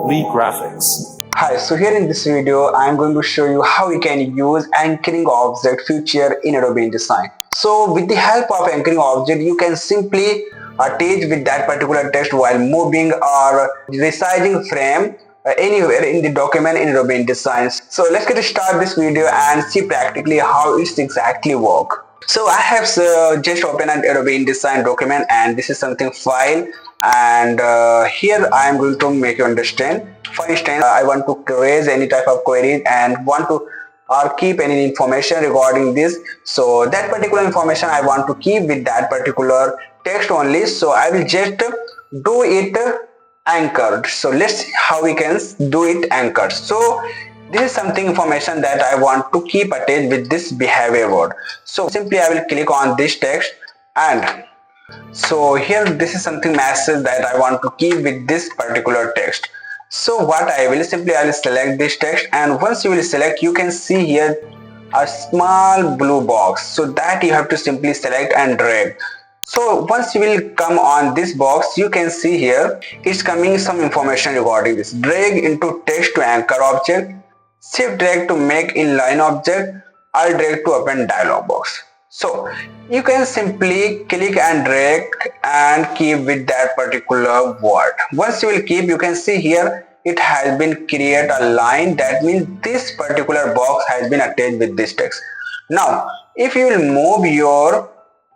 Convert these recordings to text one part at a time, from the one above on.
graphics. Hi, so here in this video I am going to show you how you can use anchoring object feature in Adobe InDesign. So with the help of anchoring object you can simply attach with that particular text while moving or resizing frame anywhere in the document in Adobe InDesign. So let's get started this video and see practically how it's exactly work. So I have just opened an Adobe InDesign document and this is something file, and here I am going to make you understand. For instance, I want to raise any type of query and want to or keep any information regarding this. So that particular information I want to keep with that particular text only. So I will just do it anchored. So let's see how we can do it anchored. So this is something information that I want to keep attached with this behavior word. So simply I will click on this text, and so here this is something message that I want to keep with this particular text. So what I will select this text, and once you will select, you can see here a small blue box, so that you have to simply select and drag. So once you will come on this box, you can see here it's coming some information regarding this. Drag into text to anchor object, shift drag to make inline object, alt drag to open dialog box. So you can simply click and drag and keep with that particular word. Once you will keep, you can see here it has been create a line, that means this particular box has been attached with this text. Now if you will move your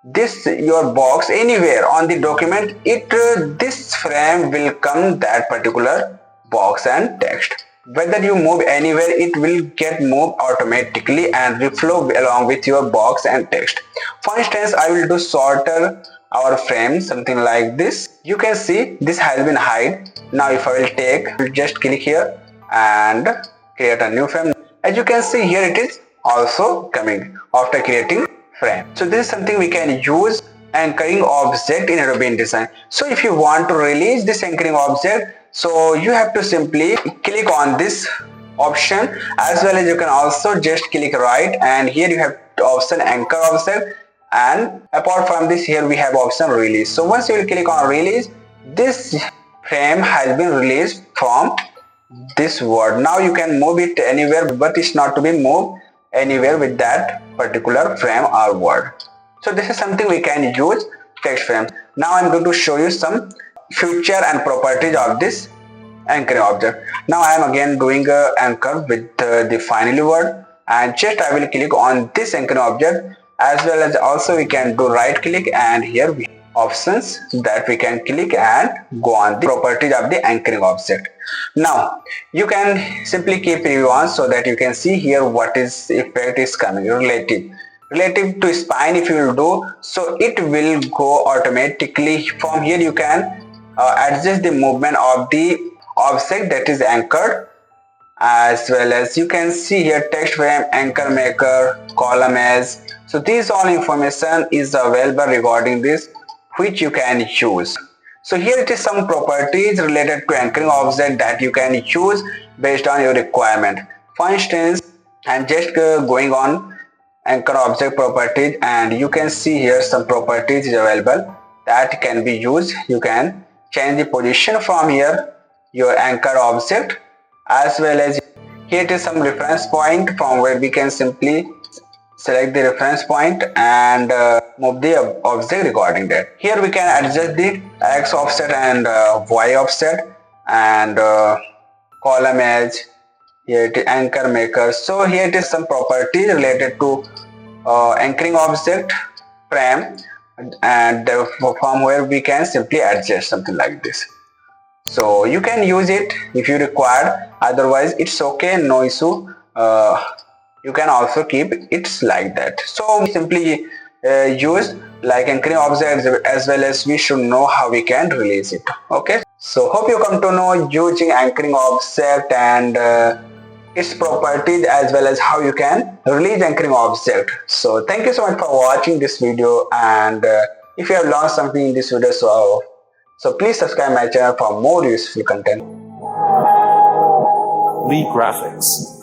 box anywhere on the document, this frame will come that particular box and text. Whether you move anywhere, it will get moved automatically and reflow along with your box and text. For instance, I will do sorter our frame, something like this. You can see this has been hide. Now if I will just click here and create a new frame. As you can see here, it is also coming after creating frame. So this is something we can use anchoring object in Adobe InDesign. So if you want to release this anchoring object, so you have to simply click on this option, as well as you can also just click right, and here you have option anchor object, and apart from this here we have option release. So once you will click on release, this frame has been released from this word. Now you can move it anywhere, but it's not to be moved anywhere with that particular frame or word. So this is something we can use text frame. Now I'm going to show you some feature and properties of this anchoring object. Now I am again doing a anchor with the finally word, and just I will click on this anchoring object, as well as also we can do right click, and here we have options that we can click and go on the properties of the anchoring object. Now you can simply keep preview on so that you can see here what is effect is coming. Relative to spine, if you will do so, it will go automatically. From here you can adjust the movement of the object that is anchored, as well as you can see here text frame, anchor maker, column edge. So these all information is available regarding this, which you can use. So here it is some properties related to anchoring object that you can use based on your requirement. For instance, I'm just going on anchor object properties, and you can see here some properties is available that can be used. You can change the position from here your anchor object, as well as here it is some reference point from where we can simply select the reference point and move the object regarding that. Here we can adjust the X offset and Y offset, and column edge. Here it is anchor maker. So here it is some property related to anchoring object frame, and from where we can simply adjust something like this. So you can use it if you require, otherwise it's okay, no issue. You can also keep it like that. So simply use like anchoring object, as well as we should know how we can release it. Okay, so hope you come to know using anchoring object and its properties, as well as how you can release anchoring object. So thank you so much for watching this video, and if you have learned something in this video, so please subscribe my channel for more useful content. Graphics.